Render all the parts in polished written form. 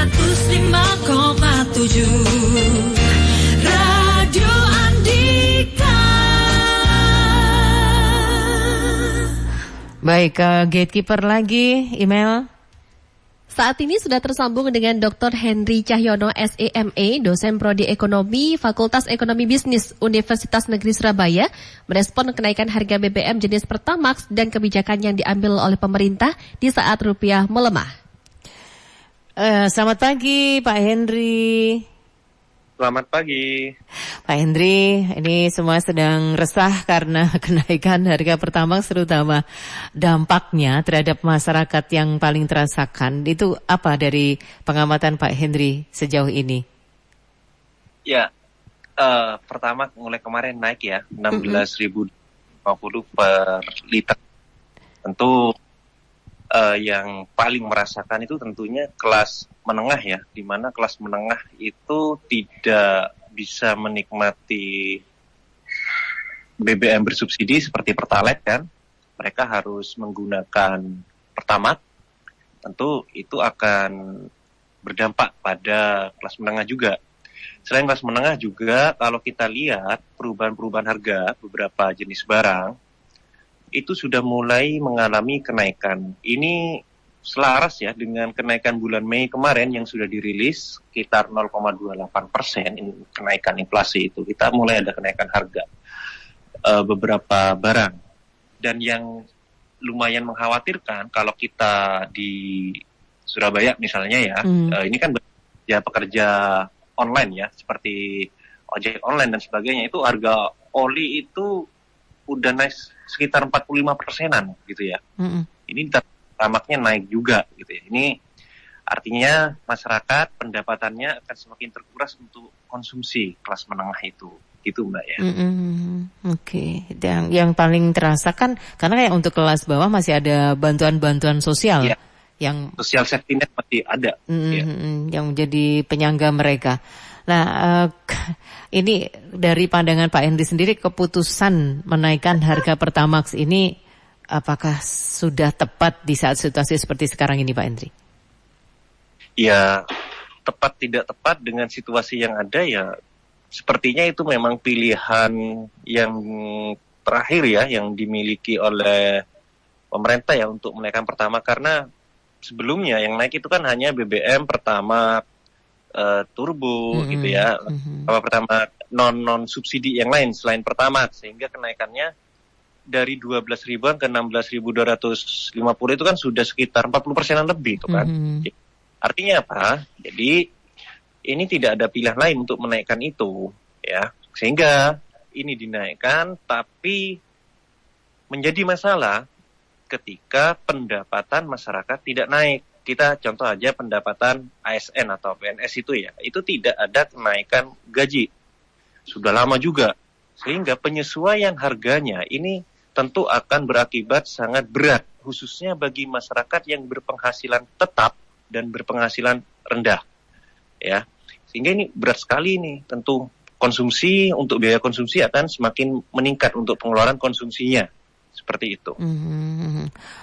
105,7 Radio Andika. Baik, gatekeeper lagi, email. Saat ini sudah tersambung dengan Dr. Henry Cahyono, SEMA, dosen Prodi Ekonomi, Fakultas Ekonomi Bisnis, Universitas Negeri Surabaya, merespon kenaikan harga BBM jenis Pertamax dan kebijakan yang diambil oleh pemerintah di saat rupiah melemah. Selamat pagi, Pak Henry. Selamat pagi. Pak Henry, ini semua sedang resah karena kenaikan harga Pertamax, terutama dampaknya terhadap masyarakat yang paling terasakan. Itu apa dari pengamatan Pak Henry sejauh ini? Ya, Pertamax mulai kemarin naik ya, 16.050 per liter. Tentu yang paling merasakan itu tentunya kelas menengah ya, di mana kelas menengah itu tidak bisa menikmati BBM bersubsidi seperti Pertalite kan, mereka harus menggunakan Pertamax. Tentu itu akan berdampak pada kelas menengah juga. Selain kelas menengah juga, kalau kita lihat perubahan-perubahan harga beberapa jenis barang itu sudah mulai mengalami kenaikan. Ini selaras ya dengan kenaikan bulan Mei kemarin yang sudah dirilis sekitar 0,28% kenaikan inflasi itu. Kita mulai ada kenaikan harga beberapa barang. Dan yang lumayan mengkhawatirkan kalau kita di Surabaya misalnya ya, ini kan pekerja online ya, seperti ojek online dan sebagainya, itu harga oli itu udah naik sekitar 45%-an gitu ya. Ini tamaknya naik juga gitu ya. Ini artinya masyarakat pendapatannya akan semakin terkuras untuk konsumsi kelas menengah itu. Gitu Mbak ya. Oke. Dan yang paling terasa kan karena kayak untuk kelas bawah masih ada bantuan-bantuan sosial ya, yang sosial safety net masih ada. Yang menjadi penyangga mereka. Nah, ini dari pandangan Pak Henry sendiri, keputusan menaikkan harga Pertamax ini apakah sudah tepat di saat situasi seperti sekarang ini, Pak Henry? Ya, tepat tidak tepat dengan situasi yang ada ya, sepertinya itu memang pilihan yang terakhir ya, yang dimiliki oleh pemerintah ya untuk menaikkan Pertamax, karena sebelumnya yang naik itu kan hanya BBM Pertamax, turbo gitu ya, pertama non subsidi yang lain selain Pertamax, sehingga kenaikannya dari 12.000-an ke 16.250 itu kan sudah sekitar 40%-an lebih itu kan. Artinya apa? Jadi ini tidak ada pilihan lain untuk menaikkan itu ya, sehingga ini dinaikkan, tapi menjadi masalah ketika pendapatan masyarakat tidak naik. Kita contoh aja pendapatan ASN atau PNS itu ya, itu tidak ada kenaikan gaji. Sudah lama juga. Sehingga penyesuaian harganya ini tentu akan berakibat sangat berat, khususnya bagi masyarakat yang berpenghasilan tetap dan berpenghasilan rendah. Ya. Sehingga ini berat sekali nih, tentu konsumsi untuk biaya konsumsi akan semakin meningkat untuk pengeluaran konsumsinya. Seperti itu.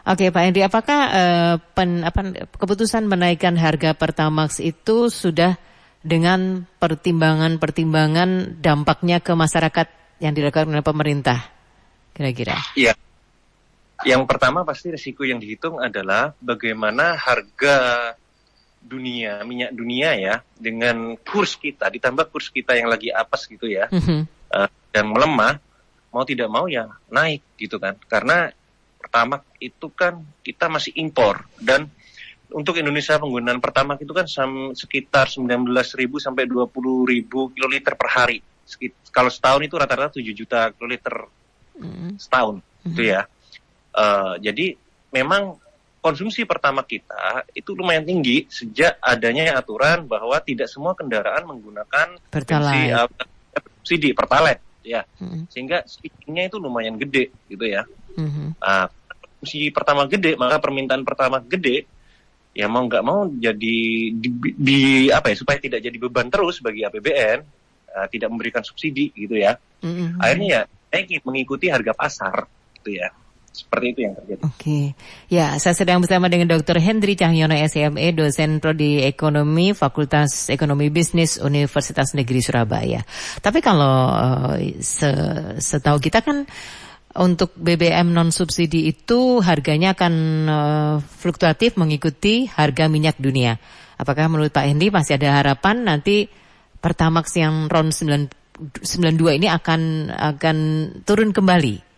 Oke, Pak Henry, apakah keputusan menaikkan harga Pertamax itu sudah dengan pertimbangan dampaknya ke masyarakat yang dilakukan oleh pemerintah, kira-kira? Iya. Yang pertama pasti risiko yang dihitung adalah bagaimana harga dunia, minyak dunia ya, dengan kurs kita, ditambah kurs kita yang lagi apes gitu ya, dan melemah, mau tidak mau ya naik gitu kan, karena Pertamax itu kan kita masih impor, dan untuk Indonesia penggunaan Pertamax itu kan sekitar 19.000 sampai 20.000 kiloliter per hari. Kalau setahun itu rata-rata 7 juta kiloliter setahun gitu ya. Jadi memang konsumsi Pertamax kita itu lumayan tinggi sejak adanya aturan bahwa tidak semua kendaraan menggunakan subsidi Pertalite. Ya, sehingga switchingnya itu lumayan gede gitu ya. Konsumsi Pertamax gede, maka permintaan Pertamax gede, ya mau nggak mau jadi supaya tidak jadi beban terus bagi APBN, tidak memberikan subsidi gitu ya. Akhirnya ya mengikuti harga pasar gitu ya. Seperti itu yang terjadi. Oke. Ya, saya sedang bersama dengan Dr. Henry Cahyono SEME, dosen prodi Ekonomi, Fakultas Ekonomi Bisnis Universitas Negeri Surabaya. Tapi kalau setahu kita kan untuk BBM non-subsidi itu harganya akan fluktuatif mengikuti harga minyak dunia. Apakah menurut Pak Henry masih ada harapan nanti Pertamax yang RON 92 ini akan turun kembali?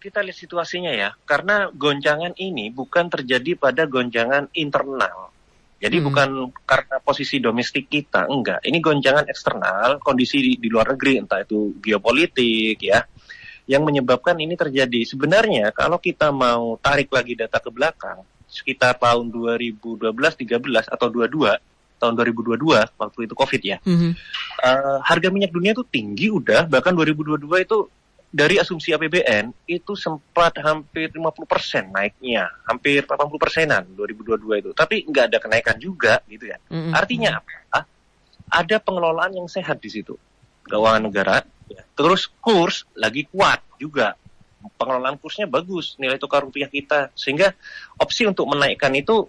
Kita lihat situasinya ya, karena goncangan ini bukan terjadi pada gonjangan internal. Jadi bukan karena posisi domestik kita, enggak. Ini gonjangan eksternal, kondisi di luar negeri, entah itu geopolitik ya, yang menyebabkan ini terjadi. Sebenarnya kalau kita mau tarik lagi data ke belakang, sekitar tahun 2012, 13 atau 22, tahun 2022 waktu itu COVID ya, harga minyak dunia itu tinggi udah, bahkan 2022 itu dari asumsi APBN itu sempat hampir 50% naiknya, hampir 80%-an 2022 itu. Tapi nggak ada kenaikan juga gitu ya. Artinya apa? Ada pengelolaan yang sehat di situ. Keuangan negara, ya. Terus kurs lagi kuat juga. Pengelolaan kursnya bagus, nilai tukar rupiah kita. Sehingga opsi untuk menaikkan itu,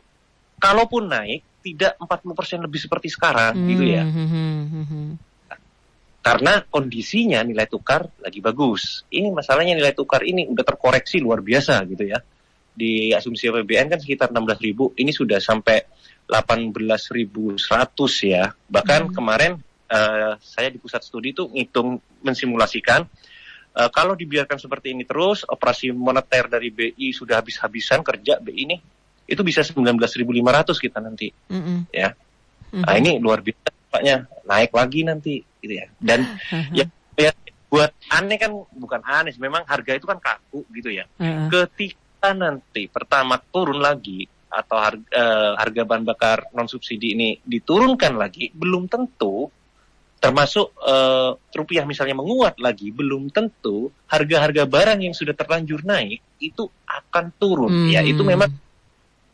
kalaupun naik, tidak 40% lebih seperti sekarang gitu ya. Karena kondisinya nilai tukar lagi bagus. Ini masalahnya nilai tukar ini udah terkoreksi luar biasa gitu ya. Di asumsi APBN kan sekitar 16.000, ini sudah sampai 18.100 ya. Bahkan kemarin saya di pusat studi itu ngitung, mensimulasikan kalau dibiarkan seperti ini terus, operasi moneter dari BI sudah habis-habisan kerja BI ini, itu bisa 19.500 kita nanti. Ya. Nah ini luar biasa, Paknya naik lagi nanti gitu ya. Dan ya buat aneh kan, bukan aneh, memang harga itu kan kaku gitu ya. Ketika nanti pertama turun lagi atau harga bahan bakar non subsidi ini diturunkan lagi, belum tentu, termasuk rupiah misalnya menguat lagi, belum tentu harga-harga barang yang sudah terlanjur naik itu akan turun. Ya itu memang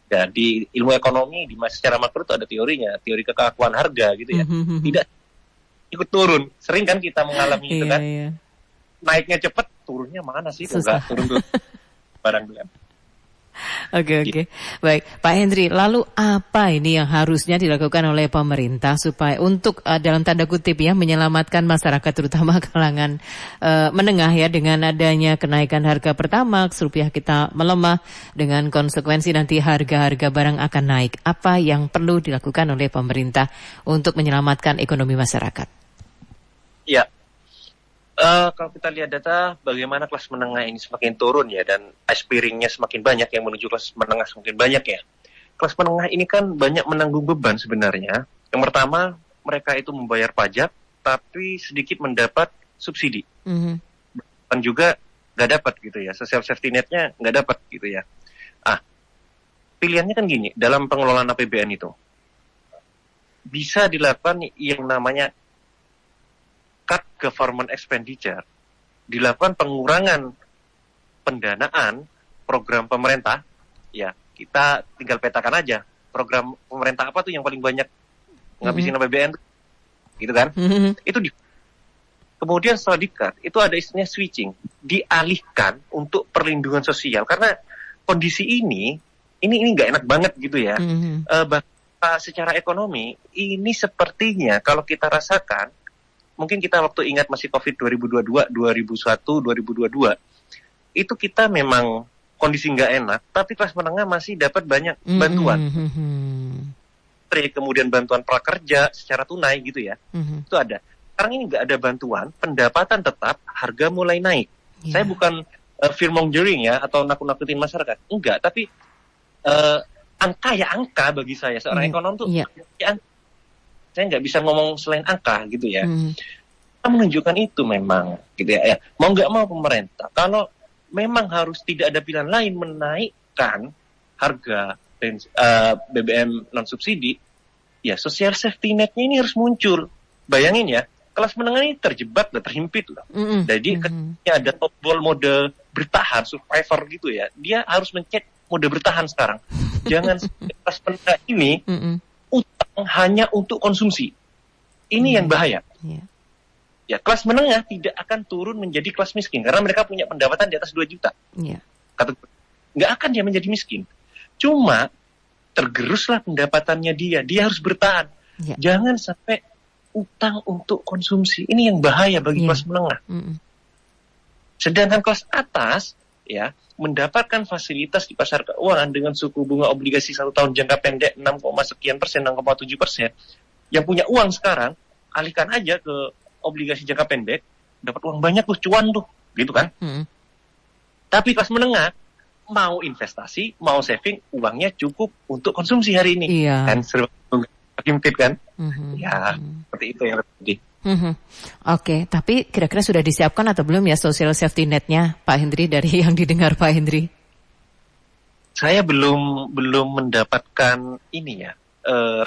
ya, di ilmu ekonomi secara makro itu ada teorinya, teori kekakuan harga gitu ya. Tidak ikut turun. Sering kan kita mengalami itu kan. Naiknya cepat, turunnya mana sih? Enggak turun barang beli. Oke. Baik, Pak Henry, lalu apa ini yang harusnya dilakukan oleh pemerintah supaya untuk dalam tanda kutip ya menyelamatkan masyarakat terutama kalangan menengah ya, dengan adanya kenaikan harga Pertamax, rupiah kita melemah, dengan konsekuensi nanti harga-harga barang akan naik. Apa yang perlu dilakukan oleh pemerintah untuk menyelamatkan ekonomi masyarakat? Ya. Kalau kita lihat data bagaimana kelas menengah ini semakin turun ya, dan aspiringnya semakin banyak, yang menuju kelas menengah semakin banyak ya. Kelas menengah ini kan banyak menanggung beban sebenarnya. Yang pertama, mereka itu membayar pajak tapi sedikit mendapat subsidi. Dan juga nggak dapat gitu ya, social safety net-nya nggak dapat gitu ya. Pilihannya kan gini, dalam pengelolaan APBN itu bisa dilakukan yang namanya cut government expenditure, dilakukan pengurangan pendanaan program pemerintah, ya kita tinggal petakan aja program pemerintah apa tuh yang paling banyak ngabisin APBN, gitu kan? Itu kemudian setelah di-cut, itu ada istilahnya switching, dialihkan untuk perlindungan sosial, karena kondisi ini nggak enak banget gitu ya. Secara ekonomi ini sepertinya kalau kita rasakan, mungkin kita waktu ingat masih COVID 2022, 2001, 2022, itu kita memang kondisi nggak enak, tapi kelas menengah masih dapat banyak bantuan. Kemudian bantuan prakerja secara tunai gitu ya, itu ada. Sekarang ini nggak ada bantuan, pendapatan tetap, harga mulai naik. Saya bukan fear-mongering ya, atau nakut-nakutin masyarakat, enggak, tapi angka bagi saya, seorang ekonom tuh, saya nggak bisa ngomong selain angka gitu ya. Kita menunjukkan itu memang gitu ya. Mau nggak mau pemerintah, kalau memang harus tidak ada pilihan lain menaikkan harga BBM non subsidi, ya social safety net-nya ini harus muncul. Bayangin ya, kelas menengah ini terjebak dan terhimpit loh. Jadi ketika ada tombol mode bertahan, survivor gitu ya, dia harus mencet mode bertahan sekarang. Jangan kelas menengah ini utang hanya untuk konsumsi. Ini yang bahaya. ya kelas menengah tidak akan turun menjadi kelas miskin karena mereka punya pendapatan di atas 2 juta. Iya. Nggak akan dia menjadi miskin. Cuma tergeruslah pendapatannya dia harus bertahan. Ya. Jangan sampai utang untuk konsumsi. Ini yang bahaya bagi kelas menengah. Sedangkan kelas atas ya mendapatkan fasilitas di pasar keuangan dengan suku bunga obligasi 1 tahun jangka pendek 6,7%, yang punya uang sekarang alihkan aja ke obligasi jangka pendek, dapat uang banyak tuh, cuan tuh, gitu kan. Tapi kelas menengah mau investasi, mau saving, uangnya cukup untuk konsumsi hari ini. Iya. Kan sempit kan? Ya, seperti itu yang terjadi. Oke, tapi kira-kira sudah disiapkan atau belum ya social safety net-nya, Pak Hendri, dari yang didengar Pak Hendri? Saya belum mendapatkan ini ya,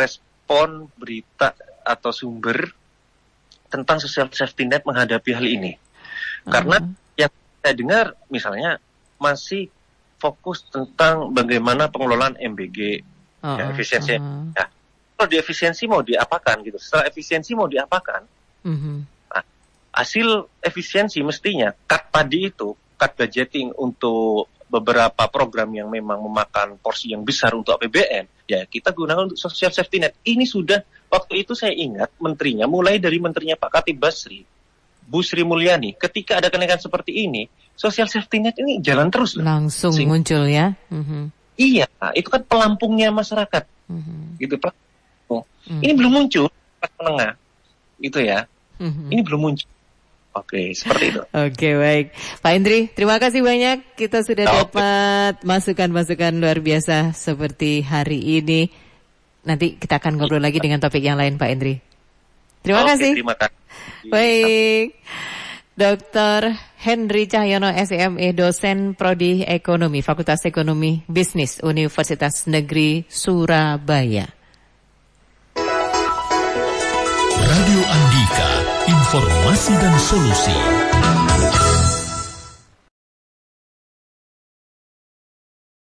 respon berita atau sumber tentang social safety net menghadapi hal ini. Karena yang saya dengar misalnya masih fokus tentang bagaimana pengelolaan MBG, ya, efisiensi. Ya, kalau di efisiensi mau diapakan gitu. Setelah efisiensi mau diapakan? Nah, hasil efisiensi mestinya cut tadi itu, cut budgeting untuk beberapa program yang memang memakan porsi yang besar untuk APBN, ya kita gunakan untuk social safety net. Ini sudah, waktu itu saya ingat menterinya, mulai dari menterinya Pak Khatib Basri, Bu Sri Mulyani, ketika ada kenaikan seperti ini, social safety net ini jalan terus. Langsung muncul ya. Iya, itu kan pelampungnya masyarakat. Gitu, pelampung. Ini belum muncul, kelas menengah. Gitu ya. Ini belum muncul. Oke, seperti itu. Oke, baik. Pak Hendri, terima kasih banyak. Kita sudah dapat masukan-masukan luar biasa seperti hari ini. Nanti kita akan ngobrol lagi dengan topik yang lain, Pak Hendri. Terima kasih. Terima kasih. Baik. Dr. Henry Cahyono, SEME, dosen Prodi Ekonomi, Fakultas Ekonomi Bisnis, Universitas Negeri Surabaya. Radio Andika, informasi dan solusi.